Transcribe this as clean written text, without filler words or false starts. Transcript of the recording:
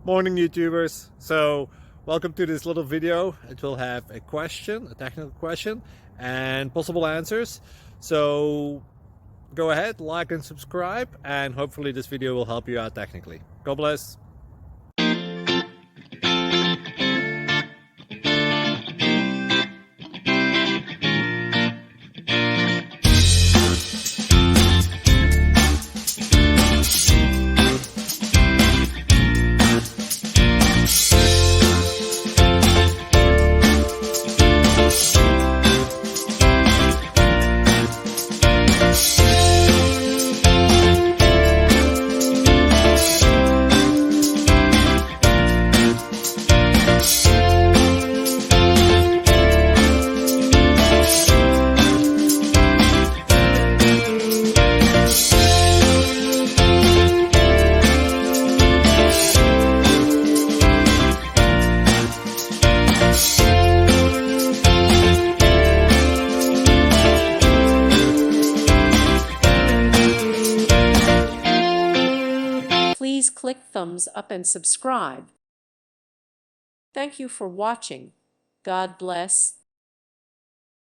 Morning YouTubers. So welcome to this little video. It will have a question, a technical question, and possible answers. So go ahead, like and subscribe, and hopefully this video will help you out technically. God bless. Please click thumbs up and subscribe. Thank you for watching. God bless.